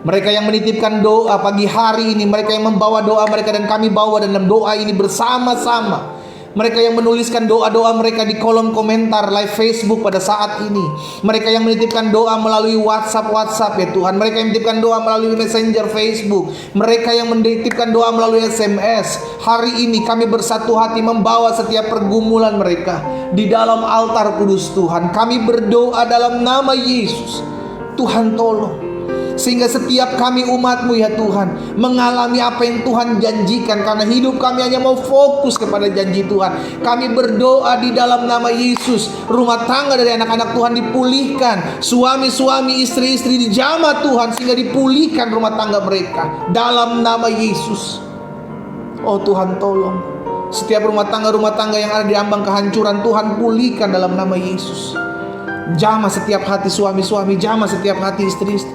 S1: Mereka yang menitipkan doa pagi hari ini, mereka yang membawa doa mereka dan kami bawa dalam doa ini bersama-sama. Mereka yang menuliskan doa-doa mereka di kolom komentar live Facebook pada saat ini. Mereka yang menitipkan doa melalui WhatsApp ya Tuhan. Mereka yang menitipkan doa melalui Messenger Facebook. Mereka yang menitipkan doa melalui SMS. Hari ini kami bersatu hati membawa setiap pergumulan mereka di dalam altar kudus Tuhan. Kami berdoa dalam nama Yesus. Tuhan tolong, sehingga setiap kami umat-Mu ya Tuhan mengalami apa yang Tuhan janjikan. Karena hidup kami hanya mau fokus kepada janji Tuhan. Kami berdoa di dalam nama Yesus, rumah tangga dari anak-anak Tuhan dipulihkan, suami-suami, istri-istri dijamah Tuhan sehingga dipulihkan rumah tangga mereka dalam nama Yesus. Oh Tuhan tolong, setiap rumah tangga yang ada di ambang kehancuran, Tuhan pulihkan dalam nama Yesus. Jamah setiap hati suami-suami, jamah setiap hati istri-istri.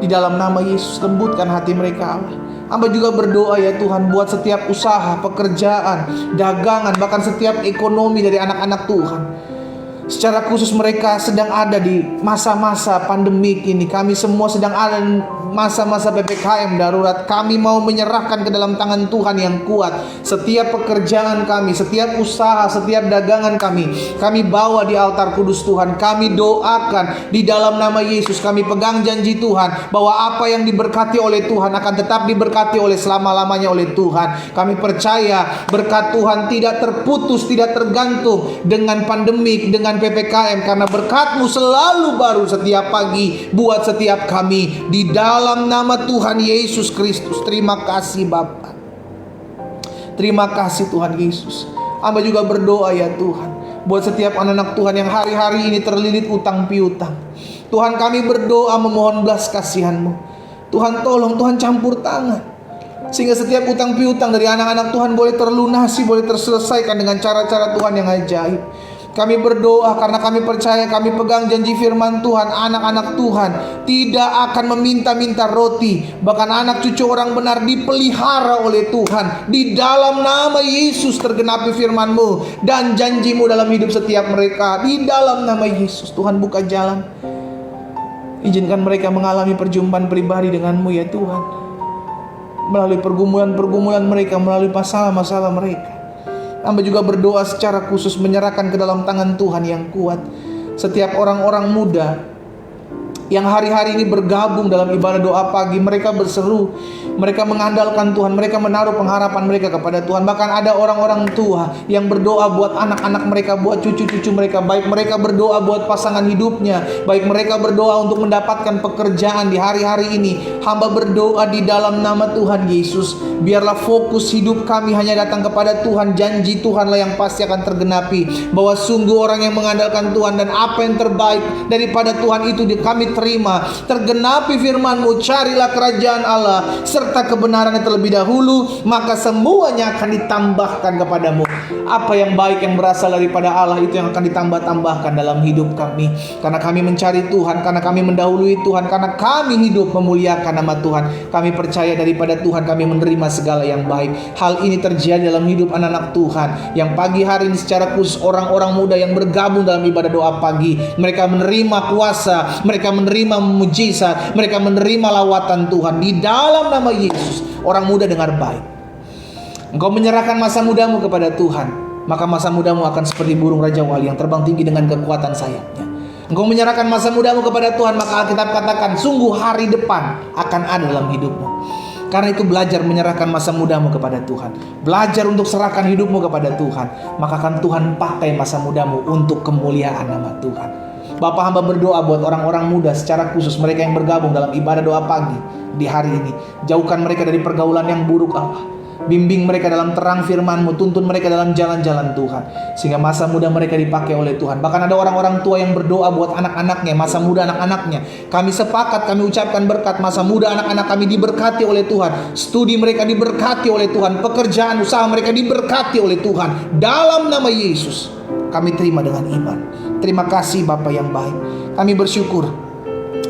S1: Di dalam nama Yesus, lembutkan hati mereka Allah. Hamba juga berdoa ya Tuhan, buat setiap usaha, pekerjaan, dagangan, bahkan setiap ekonomi dari anak-anak Tuhan. Secara khusus mereka sedang ada di masa-masa pandemik ini. Kami semua sedang ada di masa-masa PPKM darurat. Kami mau menyerahkan ke dalam tangan Tuhan yang kuat setiap pekerjaan kami, setiap usaha, setiap dagangan kami bawa di altar kudus Tuhan. Kami doakan di dalam nama Yesus. Kami pegang janji Tuhan bahwa apa yang diberkati oleh Tuhan akan tetap diberkati oleh selama-lamanya oleh Tuhan. Kami percaya berkat Tuhan tidak terputus, tidak tergantung dengan pandemik, dengan PPKM, karena berkat-Mu selalu baru setiap pagi buat setiap kami di dalam nama Tuhan Yesus Kristus. Terima kasih Bapa. Terima kasih Tuhan Yesus. Hamba juga berdoa ya Tuhan buat setiap anak-anak Tuhan yang hari-hari ini terlilit utang piutang. Tuhan, kami berdoa memohon belas kasihan-Mu. Tuhan tolong, Tuhan campur tangan, sehingga setiap utang piutang dari anak-anak Tuhan boleh terlunasi, boleh terselesaikan dengan cara-cara Tuhan yang ajaib. Kami berdoa karena kami percaya, kami pegang janji firman Tuhan, anak-anak Tuhan tidak akan meminta-minta roti. Bahkan anak cucu orang benar dipelihara oleh Tuhan. Di dalam nama Yesus tergenapi firman-Mu dan janji-Mu dalam hidup setiap mereka. Di dalam nama Yesus, Tuhan buka jalan. Izinkan mereka mengalami perjumpaan pribadi dengan-Mu ya Tuhan. Melalui pergumulan-pergumulan mereka, melalui masalah-masalah mereka. Hamba juga berdoa secara khusus menyerahkan ke dalam tangan Tuhan yang kuat setiap orang-orang muda yang hari-hari ini bergabung dalam ibadah doa pagi. Mereka berseru, mereka mengandalkan Tuhan, mereka menaruh pengharapan mereka kepada Tuhan. Bahkan ada orang-orang tua yang berdoa buat anak-anak mereka, buat cucu-cucu mereka. Baik mereka berdoa buat pasangan hidupnya, baik mereka berdoa untuk mendapatkan pekerjaan di hari-hari ini. Hamba berdoa di dalam nama Tuhan Yesus, biarlah fokus hidup kami hanya datang kepada Tuhan. Janji Tuhanlah yang pasti akan tergenapi, bahwa sungguh orang yang mengandalkan Tuhan dan apa yang terbaik daripada Tuhan itu kami terima. Tergenapi firman-Mu, carilah kerajaan Allah serta kebenarannya terlebih dahulu, maka semuanya akan ditambahkan kepadamu. Apa yang baik yang berasal daripada Allah itu yang akan ditambah-tambahkan dalam hidup kami. Karena kami mencari Tuhan, karena kami mendahului Tuhan, karena kami hidup memuliakan nama Tuhan. Kami percaya daripada Tuhan kami menerima segala yang baik. Hal ini terjadi dalam hidup anak-anak Tuhan yang pagi hari ini secara khusus orang-orang muda yang bergabung dalam ibadah doa pagi. Mereka menerima kuasa, mereka menerima mujizat, mereka menerima lawatan Tuhan di dalam nama Yesus. Orang muda dengar baik. Engkau menyerahkan masa mudamu kepada Tuhan, maka masa mudamu akan seperti burung Raja Wali yang terbang tinggi dengan kekuatan sayapnya. Engkau menyerahkan masa mudamu kepada Tuhan, maka Alkitab katakan sungguh hari depan akan ada dalam hidupmu. Karena itu belajar menyerahkan masa mudamu kepada Tuhan, belajar untuk serahkan hidupmu kepada Tuhan, maka akan Tuhan pakai masa mudamu untuk kemuliaan nama Tuhan. Bapak, hamba berdoa buat orang-orang muda secara khusus, mereka yang bergabung dalam ibadah doa pagi di hari ini. Jauhkan mereka dari pergaulan yang buruk Allah. Bimbing mereka dalam terang firman-Mu, tuntun mereka dalam jalan-jalan Tuhan, sehingga masa muda mereka dipakai oleh Tuhan. Bahkan ada orang-orang tua yang berdoa buat anak-anaknya, masa muda anak-anaknya. Kami sepakat, kami ucapkan berkat, masa muda anak-anak kami diberkati oleh Tuhan. Studi mereka diberkati oleh Tuhan, pekerjaan usaha mereka diberkati oleh Tuhan. Dalam nama Yesus kami terima dengan iman. Terima kasih Bapa yang baik. Kami bersyukur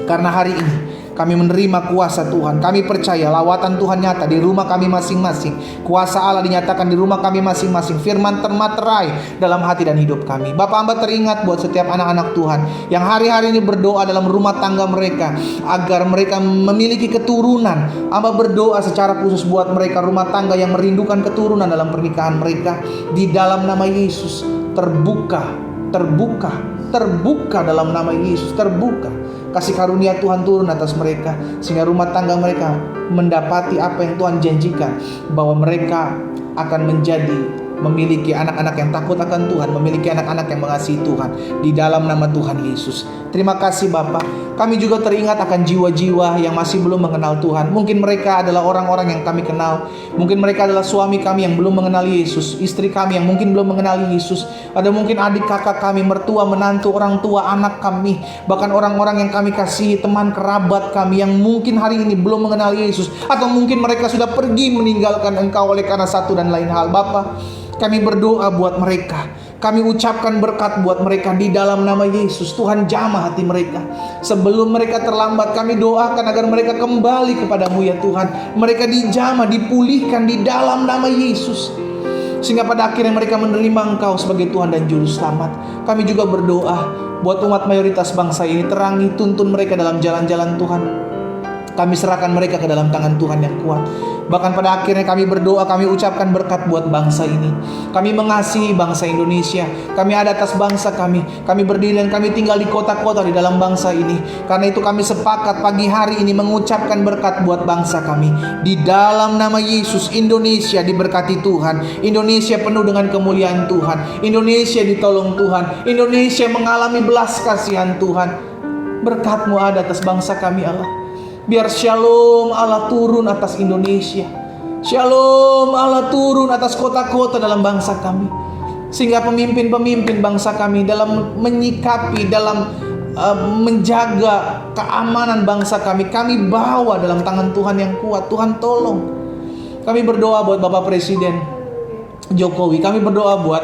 S1: karena hari ini kami menerima kuasa Tuhan. Kami percaya lawatan Tuhan nyata di rumah kami masing-masing. Kuasa Allah dinyatakan di rumah kami masing-masing. Firman termaterai dalam hati dan hidup kami. Bapak, hamba teringat buat setiap anak-anak Tuhan yang hari-hari ini berdoa dalam rumah tangga mereka agar mereka memiliki keturunan. Hamba berdoa secara khusus buat mereka rumah tangga yang merindukan keturunan dalam pernikahan mereka. Di dalam nama Yesus terbuka dalam nama Yesus, terbuka. Kasih karunia Tuhan turun atas mereka, sehingga rumah tangga mereka mendapati apa yang Tuhan janjikan, bahwa mereka akan memiliki anak-anak yang takut akan Tuhan, memiliki anak-anak yang mengasihi Tuhan, di dalam nama Tuhan Yesus. Terima kasih Bapak. Kami juga teringat akan jiwa-jiwa yang masih belum mengenal Tuhan. Mungkin mereka adalah orang-orang yang kami kenal, mungkin mereka adalah suami kami yang belum mengenal Yesus, istri kami yang mungkin belum mengenal Yesus, ada mungkin adik kakak kami, mertua, menantu, orang tua, anak kami, bahkan orang-orang yang kami kasihi, teman kerabat kami yang mungkin hari ini belum mengenal Yesus, atau mungkin mereka sudah pergi meninggalkan Engkau oleh karena satu dan lain hal. Bapak, kami berdoa buat mereka, kami ucapkan berkat buat mereka di dalam nama Yesus. Tuhan jamah hati mereka sebelum mereka terlambat. Kami doakan agar mereka kembali kepadamu ya Tuhan. Mereka dijamah, dipulihkan di dalam nama Yesus, sehingga pada akhirnya mereka menerima Engkau sebagai Tuhan dan Juru Selamat. Kami juga berdoa buat umat mayoritas bangsa ini. Terangi, tuntun mereka dalam jalan-jalan Tuhan. Kami serahkan mereka ke dalam tangan Tuhan yang kuat. Bahkan pada akhirnya kami berdoa, kami ucapkan berkat buat bangsa ini. Kami mengasihi bangsa Indonesia. Kami ada atas bangsa kami. Kami berdiri dan kami tinggal di kota-kota di dalam bangsa ini. Karena itu kami sepakat pagi hari ini mengucapkan berkat buat bangsa kami. Di dalam nama Yesus, Indonesia diberkati Tuhan. Indonesia penuh dengan kemuliaan Tuhan. Indonesia ditolong Tuhan. Indonesia mengalami belas kasihan Tuhan. Berkat-Mu ada atas bangsa kami Allah. Biar shalom Allah turun atas Indonesia. Shalom Allah turun atas kota-kota dalam bangsa kami, sehingga pemimpin-pemimpin bangsa kami dalam menyikapi, dalam menjaga keamanan bangsa kami bawa dalam tangan Tuhan yang kuat. Tuhan tolong. Kami berdoa buat Bapak Presiden Jokowi. Kami berdoa buat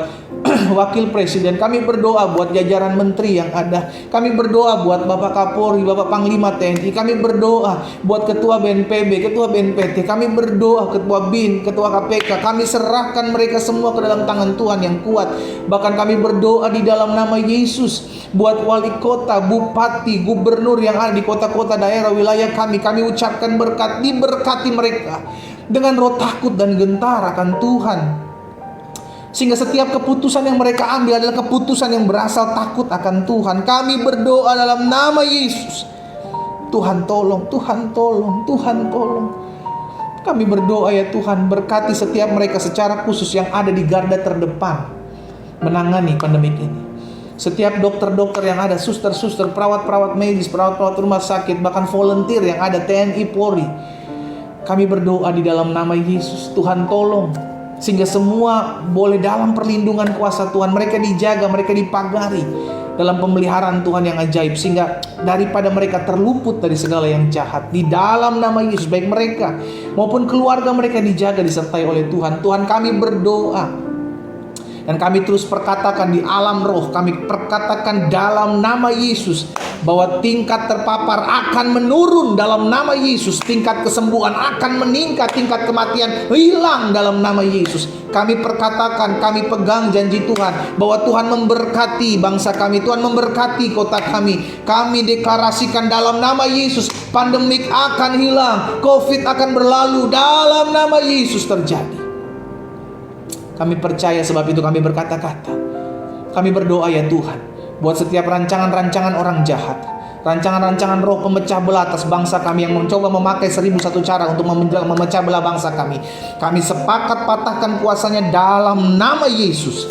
S1: Wakil Presiden, kami berdoa buat jajaran menteri yang ada. Kami berdoa buat Bapak Kapolri, Bapak Panglima TNI. Kami berdoa buat Ketua BNPB, Ketua BNPT. Kami berdoa Ketua BIN, Ketua KPK. Kami serahkan mereka semua ke dalam tangan Tuhan yang kuat. Bahkan kami berdoa di dalam nama Yesus buat wali kota, bupati, gubernur yang ada di kota-kota daerah wilayah kami. Kami ucapkan berkat, diberkati mereka dengan roh takut dan gentar akan Tuhan. Sehingga setiap keputusan yang mereka ambil adalah keputusan yang berasal takut akan Tuhan. Kami berdoa dalam nama Yesus. Tuhan tolong, Tuhan tolong, Tuhan tolong. Kami berdoa ya Tuhan, berkati setiap mereka secara khusus yang ada di garda terdepan menangani pandemik ini. Setiap dokter-dokter yang ada, suster-suster, perawat-perawat medis, perawat-perawat rumah sakit, bahkan volunteer yang ada, TNI, Polri. Kami berdoa di dalam nama Yesus, Tuhan tolong. Sehingga semua boleh dalam perlindungan kuasa Tuhan. Mereka dijaga, mereka dipagari dalam pemeliharaan Tuhan yang ajaib. Sehingga daripada mereka terluput dari segala yang jahat. Di dalam nama Yesus, baik mereka maupun keluarga mereka dijaga, disertai oleh Tuhan. Tuhan, kami berdoa. Dan kami terus perkatakan di alam roh, kami perkatakan dalam nama Yesus bahwa tingkat terpapar akan menurun dalam nama Yesus. Tingkat kesembuhan akan meningkat, tingkat kematian hilang dalam nama Yesus. Kami perkatakan, kami pegang janji Tuhan bahwa Tuhan memberkati bangsa kami, Tuhan memberkati kota kami. Kami deklarasikan dalam nama Yesus, pandemik akan hilang, COVID akan berlalu, dalam nama Yesus terjadi. Kami percaya, sebab itu kami berkata-kata. Kami berdoa ya Tuhan, buat setiap rancangan-rancangan orang jahat, rancangan-rancangan roh pemecah belah atas bangsa kami yang mencoba memakai 1001 cara untuk memecah belah bangsa kami. Kami sepakat patahkan kuasanya dalam nama Yesus.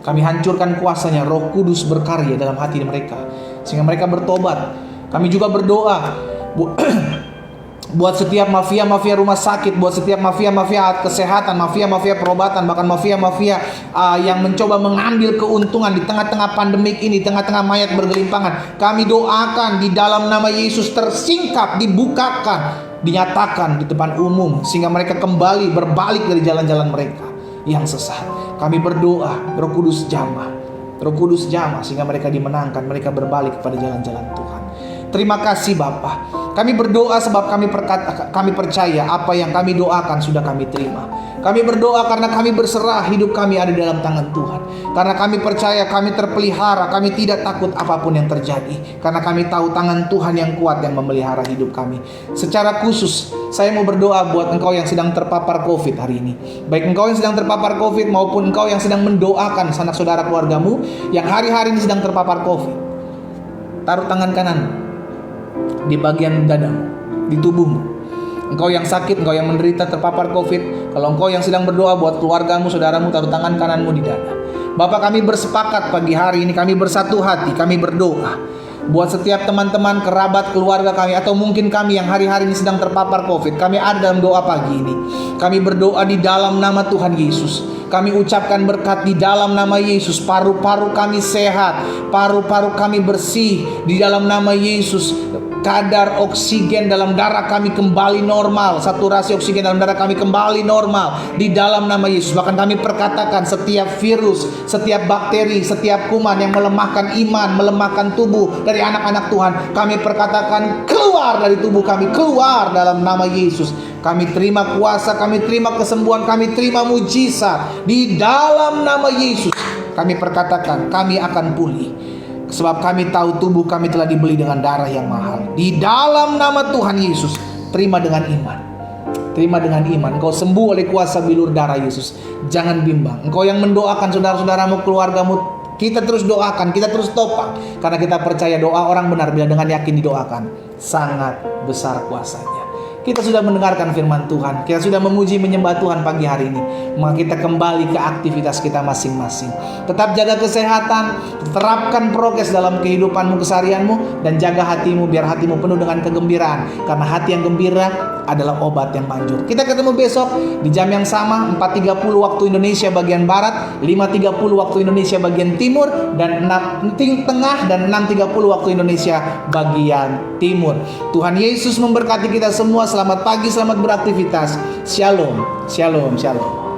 S1: Kami hancurkan kuasanya. Roh Kudus berkarya dalam hati mereka sehingga mereka bertobat. Kami juga berdoa buat setiap mafia-mafia rumah sakit, buat setiap mafia-mafia kesehatan, mafia-mafia perobatan, bahkan mafia-mafia yang mencoba mengambil keuntungan di tengah-tengah pandemik ini, tengah-tengah mayat bergelimpangan. Kami doakan di dalam nama Yesus tersingkap, dibukakan, dinyatakan di depan umum, sehingga mereka kembali berbalik dari jalan-jalan mereka yang sesat. Kami berdoa, Roh Kudus jamah, Roh Kudus jamah, sehingga mereka dimenangkan, mereka berbalik kepada jalan-jalan Tuhan. Terima kasih Bapa. Kami berdoa sebab kami percaya apa yang kami doakan sudah kami terima. Kami berdoa karena kami berserah, hidup kami ada dalam tangan Tuhan. Karena kami percaya kami terpelihara, kami tidak takut apapun yang terjadi. Karena kami tahu tangan Tuhan yang kuat yang memelihara hidup kami. Secara khusus, saya mau berdoa buat engkau yang sedang terpapar COVID hari ini. Baik engkau yang sedang terpapar COVID maupun engkau yang sedang mendoakan sanak saudara keluargamu yang hari-hari ini sedang terpapar COVID. Taruh tangan kanan di bagian dadamu, di tubuhmu. Engkau yang sakit, engkau yang menderita terpapar COVID. Kalau engkau yang sedang berdoa buat keluargamu, saudaramu, taruh tangan kananmu di dada. Bapak, kami bersepakat pagi hari ini, kami bersatu hati, kami berdoa buat setiap teman-teman, kerabat, keluarga kami, atau mungkin kami yang hari-hari ini sedang terpapar COVID. Kami ada dalam doa pagi ini. Kami berdoa di dalam nama Tuhan Yesus. Kami ucapkan berkat di dalam nama Yesus. Paru-paru kami sehat, paru-paru kami bersih di dalam nama Yesus. Kadar oksigen dalam darah kami kembali normal, saturasi oksigen dalam darah kami kembali normal di dalam nama Yesus. Bahkan kami perkatakan setiap virus, setiap bakteri, setiap kuman yang melemahkan iman, melemahkan tubuh dari anak-anak Tuhan, kami perkatakan keluar dari tubuh kami, keluar dalam nama Yesus. Kami terima kuasa, kami terima kesembuhan, kami terima mujizat di dalam nama Yesus. Kami perkatakan kami akan pulih, sebab kami tahu tubuh kami telah dibeli dengan darah yang mahal. Di dalam nama Tuhan Yesus, terima dengan iman. Terima dengan iman. Engkau sembuh oleh kuasa bilur darah Yesus. Jangan bimbang. Engkau yang mendoakan saudara-saudaramu, keluargamu, kita terus doakan, kita terus topang. Karena kita percaya doa orang benar bila dengan yakin didoakan, sangat besar kuasanya. Kita sudah mendengarkan firman Tuhan, kita sudah memuji menyembah Tuhan pagi hari ini. Maka kita kembali ke aktivitas kita masing-masing. Tetap jaga kesehatan, terapkan prokes dalam kehidupanmu, keseharianmu, dan jaga hatimu biar hatimu penuh dengan kegembiraan. Karena hati yang gembira adalah obat yang manjur. Kita ketemu besok di jam yang sama, 4.30 waktu Indonesia bagian Barat, 5.30 waktu Indonesia bagian Timur, dan 6 tengah, dan 6.30 waktu Indonesia bagian Timur. Tuhan Yesus memberkati kita semua. Selamat pagi, selamat beraktivitas. Shalom, shalom, shalom.